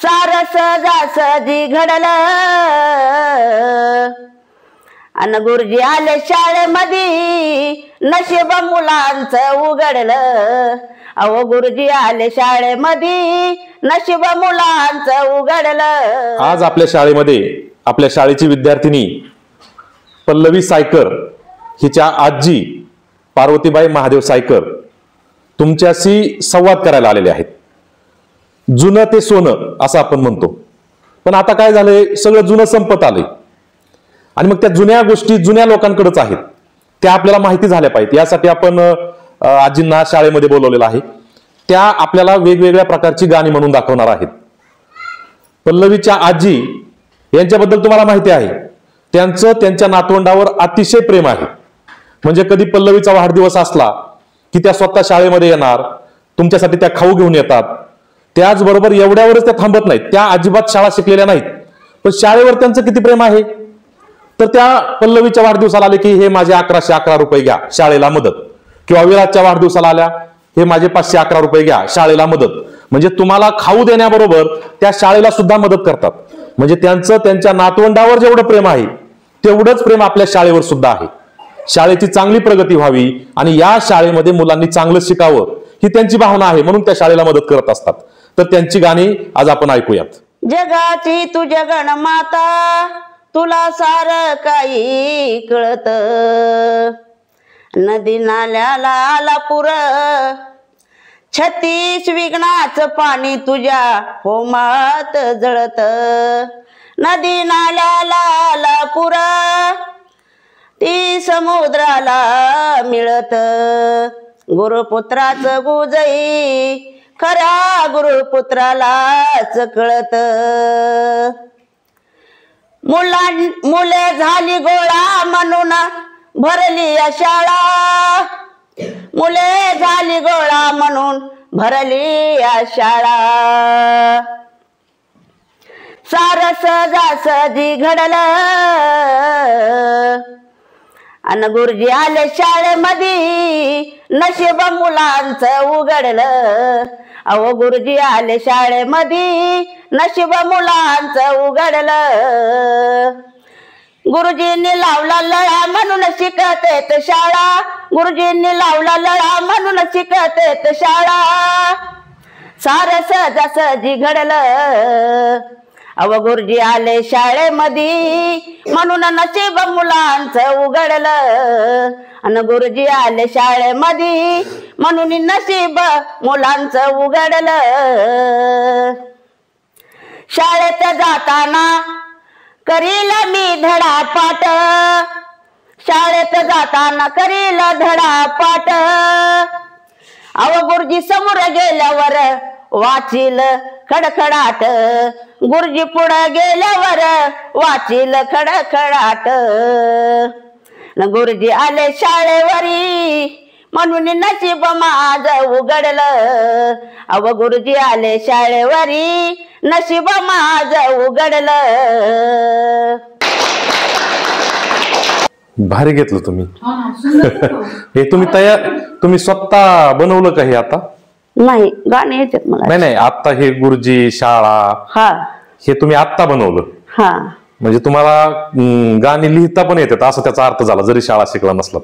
सारस जासजी घडलं अन गुरुजी आले शाळेमध्ये नशीब मुलांचं उघडलं. अहो गुरुजी आले शाळेमध्ये नशीब मुलांचं उघडलं. आज आपल्या शाळेमध्ये आपल्या शाळेची विद्यार्थिनी पल्लवी सायकर हिच्या आजी पार्वतीबाई महादेव सायकर तुमच्याशी संवाद करायला आलेले आहेत. जुनं ते सोनं असं आपण म्हणतो, पण आता काय झालंय, सगळं जुनं संपत आलंय आणि मग त्या जुन्या गोष्टी जुन्या लोकांकडेच आहेत, त्या आपल्याला माहिती झाल्या पाहिजेत. यासाठी आपण आजींना शाळेमध्ये बोलवलेलं आहे. त्या आपल्याला वेगवेगळ्या प्रकारची गाणी म्हणून दाखवणार आहेत. पल्लवीच्या आजी यांच्याबद्दल तुम्हाला माहिती आहे, त्यांचं त्यांच्या नातवंडावर अतिशय प्रेम आहे. म्हणजे कधी पल्लवीचा वाढदिवस असला की त्या स्वतः शाळेमध्ये येणार, तुमच्यासाठी त्या खाऊ घेऊन येतात. त्याचबरोबर एवढ्यावरच त्या थांबत नाहीत, त्या अजिबात शाळा शिकलेल्या नाहीत, पण शाळेवर त्यांचं किती प्रेम आहे. तर त्या पल्लवीच्या वाढदिवसाला आले की हे माझे 1111 रुपये घ्या शाळेला मदत, किंवा विराजच्या वाढदिवसाला आल्या हे माझे 511 रुपये घ्या शाळेला मदत. म्हणजे तुम्हाला खाऊ देण्याबरोबर त्या शाळेला सुद्धा मदत करतात. म्हणजे त्यांचं त्यांच्या नातवंडावर जेवढं प्रेम आहे तेवढंच प्रेम आपल्या शाळेवर सुद्धा आहे. शाळेची चांगली प्रगती व्हावी आणि या शाळेमध्ये मुलांनी चांगलं शिकावं ही त्यांची भावना आहे, म्हणून त्या शाळेला मदत करत असतात. तर त्यांची गाणी आज आपण ऐकूयात. जगाची तू जगन्माता तुला सार काही कळत, नदी नाल्याला आला पुर 36 विघ्नाचं पाणी तुझ्या होमात जळत. नदी नाल्याला आला पुर ती समुद्राला मिळत. गुरुपुत्राचं गुजई खऱ्या गुरुपुत्रालाच कळत. मुले झाली गोळा म्हणून भरली शाळा, मुले झाली गोळा म्हणून भरली शाळा. सारस जासजी घडलं अन गुरुजी आले शाळेमध्ये नशीब मुलांचं उघडलं. अहो गुरुजी आले शाळेमध्ये नशीब मुलांचं उघडलं. गुरुजींनी लावला लळा म्हणून शिकत येत शाळा, गुरुजींनी लावला लळा म्हणून शिकत येत शाळा. सारस जासजी घडलं अहो गुरुजी आले शाळेमध्ये म्हणून नशीब मुलांचं उघडलं. अन गुरुजी आले शाळेमध्ये म्हणून नशीब मुलांचं उघडलं. शाळेत जाताना करील मी धडा पाठ, शाळेत जाताना करील धडा पाठ. अहो गुरुजी समोर गेल्यावर वाचील खडखडाट, गुरुजी पुढे गेल्यावर वाचील खडखडाट. गुरुजी आले शाळेवरी म्हणून नशीब माझं उघडलं. अव गुरुजी आले शाळेवरी नशीब माझं उघडलं. भारी घेतलं तुम्ही. हे तुम्ही स्वतः बनवलं का हे? आता नाही, गाणे येतात मला. नाही, आता हे गुरुजी शाळा हे तुम्ही आत्ता बनवलं. म्हणजे तुम्हाला गाणी लिहिता पण येतात असं त्याचा अर्थ झाला, जरी शाळा शिकला नसला.